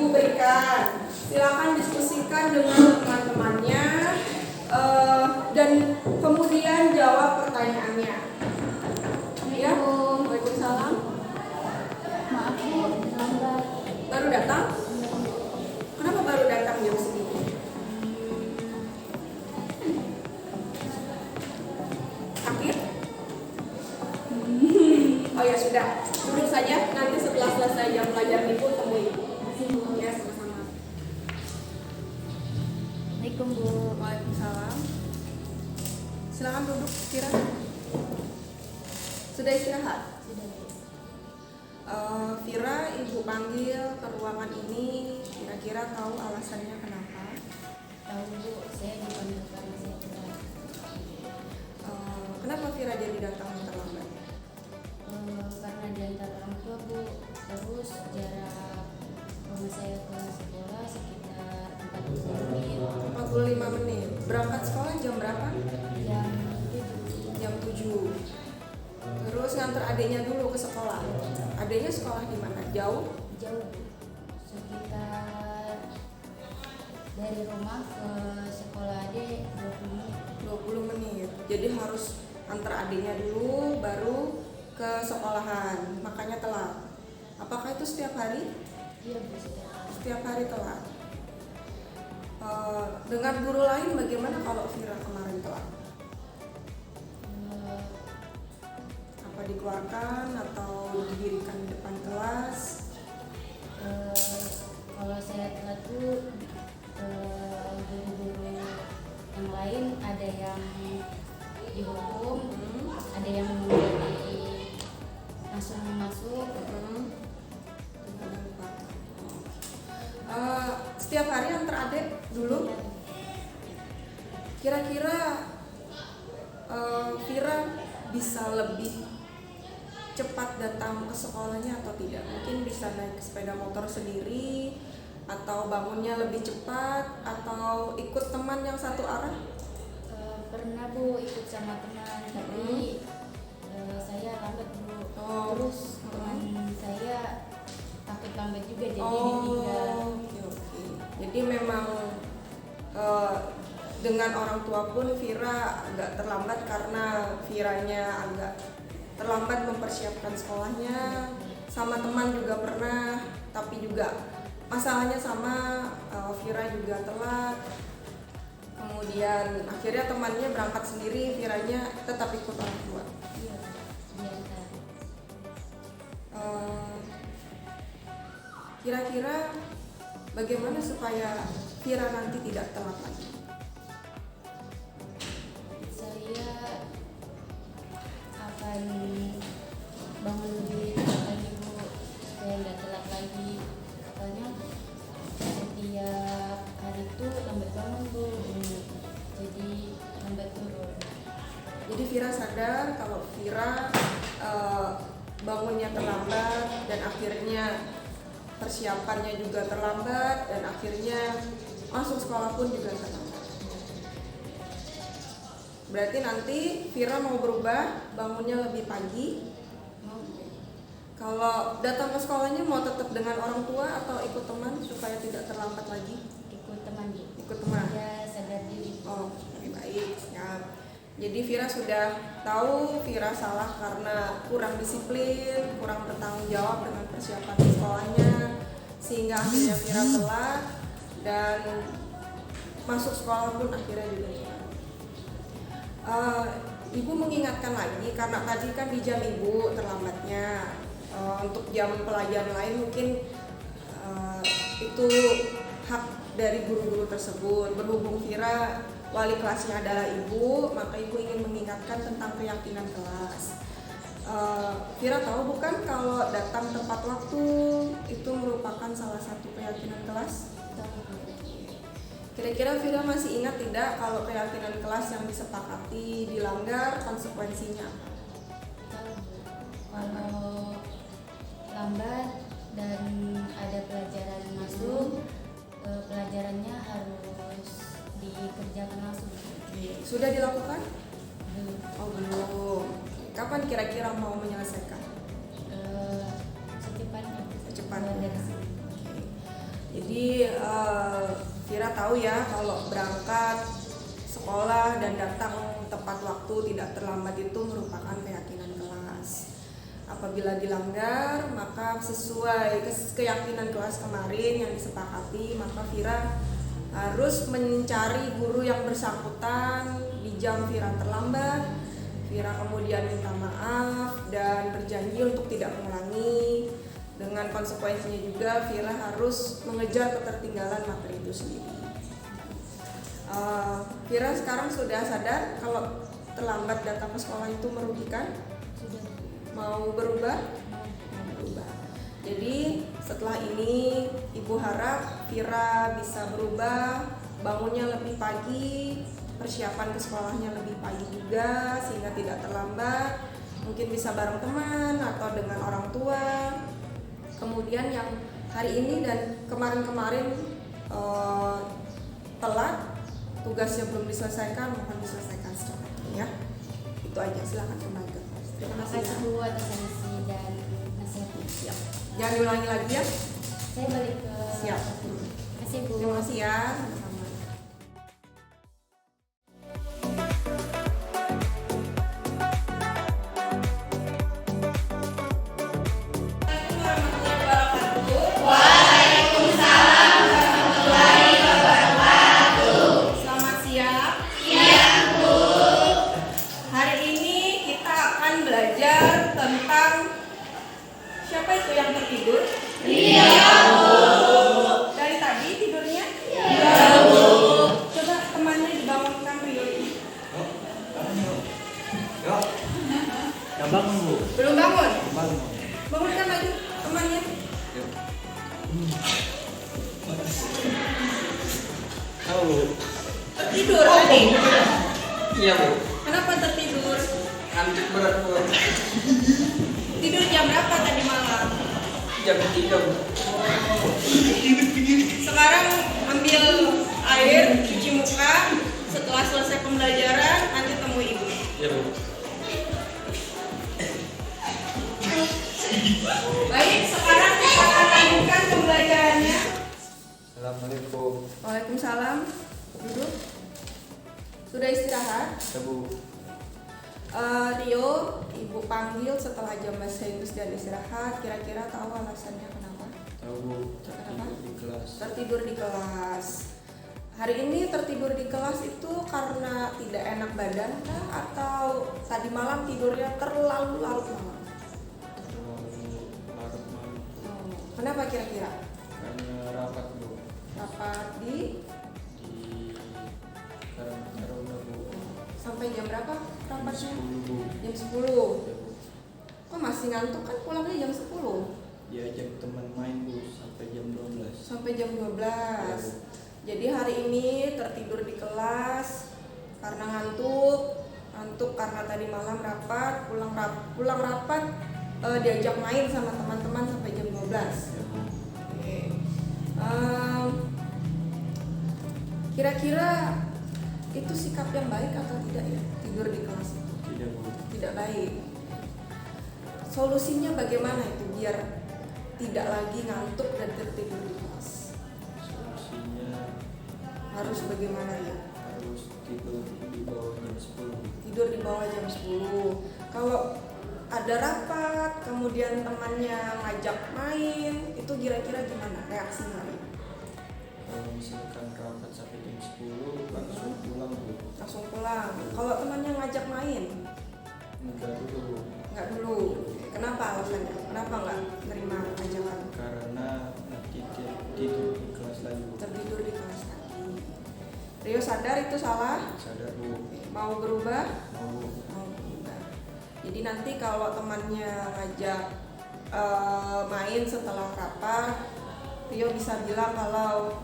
Ibu berikan. Silakan diskusikan dengan teman-temannya dan kemudian jawab pertanyaannya. Ya, Waalaikumsalam. Maaf Bu, lambat. Baru datang? Kenapa baru datang jam segini? Sakit? Oh ya sudah, duduk saja. Nanti setelah selesai jam pelajaran Ibu temui. Ya, sama-sama. Assalamualaikum Bu. Waalaikumsalam. Silakan duduk, Fira. Sudah istirahat? Sudah Bu. Fira, Ibu panggil ke ruangan ini. Kira-kira tahu alasannya kenapa? Tahu Bu, saya dipanggil karena saya telat. Kenapa Fira jadi datang terlambat? Karena diantar orang tua Bu. Terus jarak rumah saya ke sekolah sekitar 45 menit. 45 menit. Berangkat sekolah jam berapa? Jam Jam 7. Terus nganter adiknya dulu ke sekolah. Adiknya sekolah di mana? Jauh? jauh Bu. Sekitar dari rumah ke sekolah adik 20 menit. 20 menit. Jadi harus antar adiknya dulu baru ke sekolahan. Makanya telat. Apakah itu setiap hari? Iya Bu, sudah. Setiap hari telat. Dengan guru lain bagaimana kalau Fira kemarin telat? Apa dikeluarkan atau didirikan di depan kelas? Kalau saya telat tuh guru-guru yang lain ada yang dihukum, ada yang langsung masuk. Setiap hari antar adik dulu. Kira-kira Fira bisa lebih cepat datang ke sekolahnya atau tidak? Mungkin bisa naik sepeda motor sendiri, atau bangunnya lebih cepat, atau ikut teman yang satu arah? Pernah Bu ikut sama teman, tapi saya lambat Bu. Terus teman saya takut lambat juga, jadi ditinggal. Oke. Jadi memang dengan orang tua pun Fira agak terlambat karena Firanya agak terlambat mempersiapkan sekolahnya. Sama teman juga pernah, tapi juga masalahnya sama, Fira juga telat. Kemudian akhirnya temannya berangkat sendiri, Firanya tetap ikut orang tua. Iya, diantar. Kira-kira bagaimana supaya Fira nanti tidak telat lagi? Saya akan bangun lebih cepat lagi Bu, supaya nggak telat lagi. Soalnya setiap hari itu lambat bangun Bu, jadi lambat turun. Jadi Fira sadar kalau Fira bangunnya terlambat dan akhirnya persiapannya juga terlambat dan akhirnya masuk sekolah pun juga terlambat. Berarti nanti Fira mau berubah, bangunnya lebih pagi. Kalau datang ke sekolahnya mau tetap dengan orang tua atau ikut teman supaya tidak terlambat lagi? Ikut teman Bu. Ikut teman. Ya, sadar diri. Oh, baik, siap. Jadi Fira sudah tahu Fira salah karena kurang disiplin, kurang bertanggung jawab dengan persiapan sekolahnya, sehingga akhirnya Fira telat dan masuk sekolah pun akhirnya juga telat. Ibu mengingatkan lagi karena tadi kan di jam Ibu terlambatnya. Untuk jam pelajaran lain mungkin itu hak dari guru-guru tersebut. Berhubung Fira wali kelasnya adalah Ibu, maka Ibu ingin mengingatkan tentang keyakinan kelas. Fira tahu bukan kalau datang tepat waktu itu merupakan salah satu keyakinan kelas? Kira-kira Fira masih ingat tidak kalau keyakinan kelas yang disepakati dilanggar konsekuensinya apa? Kalau lambat dan ada pelajaran masuk, pelajarannya harus dikerjakan langsung. Sudah dilakukan? Belum. Oh belum. Kapan kira-kira mau menyelesaikan? Secepatnya. Secepatnya. Dari sini. Jadi Jadi Vira tahu ya kalau berangkat sekolah dan datang tepat waktu, tidak terlambat itu merupakan keyakinan kelas. Apabila dilanggar, maka sesuai keyakinan kelas kemarin yang disepakati, maka Vira harus mencari guru yang bersangkutan di jam Vira terlambat. Vira kemudian minta maaf dan berjanji untuk tidak mengulangi. Dengan konsekuensinya juga Vira harus mengejar ketertinggalan materi itu sendiri. Vira sekarang sudah sadar kalau terlambat datang ke sekolah itu merugikan? Sudah. Mau berubah? Mau berubah. Jadi setelah ini Ibu harap Vira bisa berubah, bangunnya lebih pagi, persiapan ke sekolahnya lebih pagi juga sehingga tidak terlambat. Mungkin bisa bareng teman atau dengan orang tua. Kemudian yang hari ini dan kemarin-kemarin telat, tugasnya belum diselesaikan, mohon diselesaikan secepatnya ya. Itu aja, silakan kembali ke kelas. Terima Terima kasih kasih ya. Bu atas solusi dan nasihatnya. Siap. Jangan diulangi lagi ya. Saya balik ke Siap. Terima kasih Bu. Terima kasih ya. Sama-sama. Selamat siang. Siang, Bu. Hari ini kita akan belajar tentang siapa itu yang tertidur? Iya, Bu. Dari tadi tidurnya? Iya, Bu. Coba temannya dibangunkan Rio. Yuk. Ya bangun, Bu. Belum bangun? Bangun. Bangunkan lagi temannya. Yuk. Halo, Bu. Tertidur tadi. Iya, Bu. Kenapa tertidur? Ngantuk berat, Bu. Tidur jam berapa tadi malam? Jam 3, Bu. Sekarang ambil air, cuci muka. Setelah selesai pembelajaran, nanti temui ibu. Iya, Bu. Baik, sekarang kita akan lanjutkan pembelajarannya. Assalamualaikum. Waalaikumsalam. Duduk. Sudah istirahat? Ya, Bu. Rio, ibu panggil setelah jam bahasa Inggris dan istirahat. Kira-kira tahu alasannya kenapa? Tahu, Bu. Kenapa? Tertidur di kelas. Tertidur di kelas. Hari ini tertidur di kelas itu karena tidak enak badan kah? Atau tadi malam tidurnya terlalu larut malam? Terlalu larut malam. Kenapa kira-kira? Karena rapat, Bu. Rapat di Di Karang-Taruna, Bu. sampai jam berapa Jam rapatnya? 10, Bu. Jam 10. Ya, Bu. Kok masih ngantuk, kan pulangnya jam 10 Diajak teman main, Bu, sampai jam 12. sampai jam 12. Jadi hari ini tertidur di kelas karena ngantuk karena tadi malam rapat, pulang rapat diajak main sama teman-teman sampai jam 12. Ya, Bu. Oke. Kira-kira itu sikap yang baik atau tidak ya, tidur di kelas itu? Tidak, Bu. Tidak baik. Solusinya bagaimana itu biar tidak lagi ngantuk dan tertidur di kelas? Solusinya Harus bagaimana ya? harus tidur di bawah jam 10. Tidur di bawah jam 10. Kalau ada rapat, kemudian temannya ngajak main, itu kira-kira gimana reaksinya? Kalau misalkan rapat sampai jam 10 langsung pulang, Bu. Langsung pulang. Kalau temannya ngajak main, Enggak dulu, nggak dulu. Kenapa alasannya? Kenapa nggak nerima ajakan? karena nanti tidur di kelas lagi, Bu. Tertidur di kelas lagi. Rio sadar itu salah. Sadar, Bu. Mau berubah? Mau, Bu. Mau berubah. Jadi nanti kalau temannya ngajak main setelah rapat, Rio bisa bilang kalau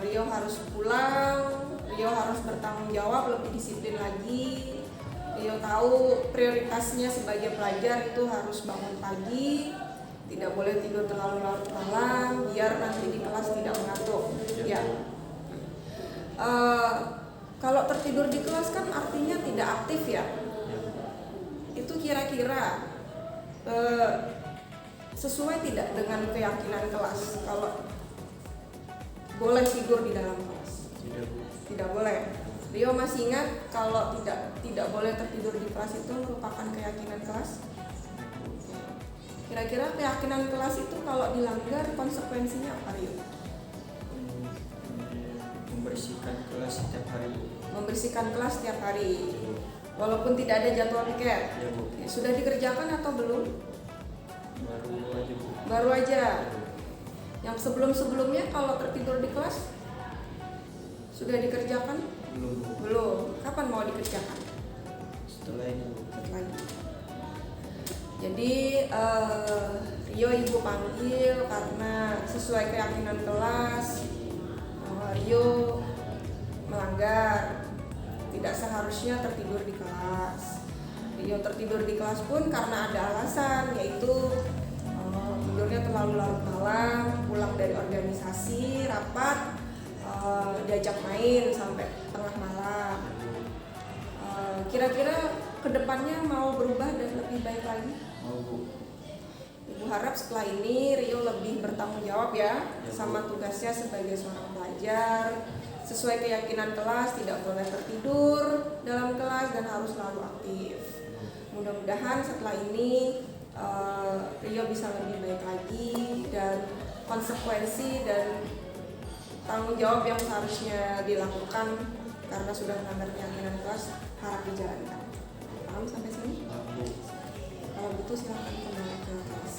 Rio harus pulang, Rio harus bertanggung jawab, lebih disiplin lagi. Rio tahu prioritasnya sebagai pelajar itu harus bangun pagi, tidak boleh tidur terlalu larut malam, biar nanti di kelas tidak mengantuk. Ya. Kalau tertidur di kelas kan artinya tidak aktif ya. Ya, Itu kira-kira sesuai tidak dengan keyakinan kelas? Kalau boleh tidur di dalam kelas? Tidak Bu. Tidak boleh. Rio masih ingat kalau tidak boleh tertidur di kelas itu merupakan keyakinan kelas? Kira-kira keyakinan kelas itu kalau dilanggar konsekuensinya apa, Rio? Membersihkan kelas setiap hari Bu. Membersihkan kelas setiap hari, walaupun tidak ada jadwal piket. Ya Bu. Ya, sudah dikerjakan atau belum? Baru aja Bu. Baru aja. Yang sebelum-sebelumnya kalau tertidur di kelas sudah dikerjakan? Belum Bu. Belum. Kapan mau dikerjakan? Setelah ini Bu. Setelah ini. Jadi Rio ibu panggil karena sesuai keyakinan kelas Rio melanggar, tidak seharusnya tertidur di kelas. Rio tertidur di kelas pun karena ada alasan, yaitu tidurnya terlalu larut malam, pulang dari organisasi, rapat, diajak main sampai tengah malam. Kira-kira kedepannya mau berubah dan lebih baik lagi? Mau Bu. Ibu harap setelah ini Rio lebih bertanggung jawab ya sama tugasnya sebagai seorang pelajar, sesuai keyakinan kelas, tidak boleh tertidur dalam kelas dan harus selalu aktif. Mudah-mudahan setelah ini Rio bisa lebih baik lagi dan konsekuensi dan tanggung jawab yang seharusnya dilakukan karena sudah melanggar keyakinan kelas harap dijalankan. Paham sampai sini? Bu. Kalau begitu silakan kembali ke kelas.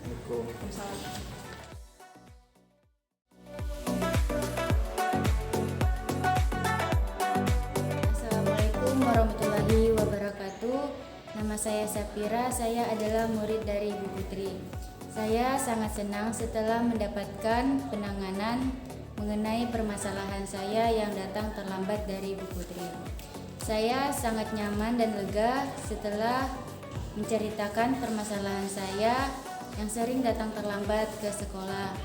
Waalaikumsalam. Assalamualaikum warahmatullahi wabarakatuh. Nama saya Sapira, saya adalah murid dari Ibu Putri. Saya sangat senang setelah mendapatkan penanganan mengenai permasalahan saya yang datang terlambat dari Ibu Putri. Saya sangat nyaman dan lega setelah menceritakan permasalahan saya yang sering datang terlambat ke sekolah.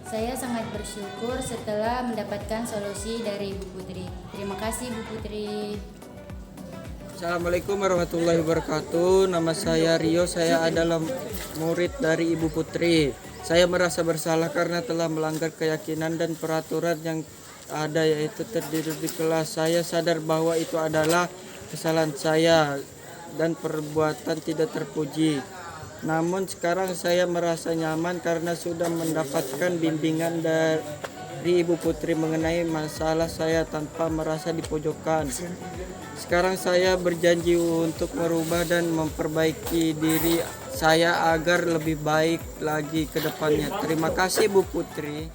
Saya sangat bersyukur setelah mendapatkan solusi dari Ibu Putri. Terima kasih Ibu Putri. Assalamualaikum warahmatullahi wabarakatuh. Nama saya Rio, saya adalah murid dari Ibu Putri. Saya merasa bersalah karena telah melanggar keyakinan dan peraturan yang ada, yaitu tertidur di kelas. Saya sadar bahwa itu adalah kesalahan saya dan perbuatan tidak terpuji. Namun sekarang saya merasa nyaman karena sudah mendapatkan bimbingan dari Ibu Putri mengenai masalah saya tanpa merasa dipojokkan. Sekarang saya berjanji untuk merubah dan memperbaiki diri saya agar lebih baik lagi ke depannya. Terima kasih Bu Putri.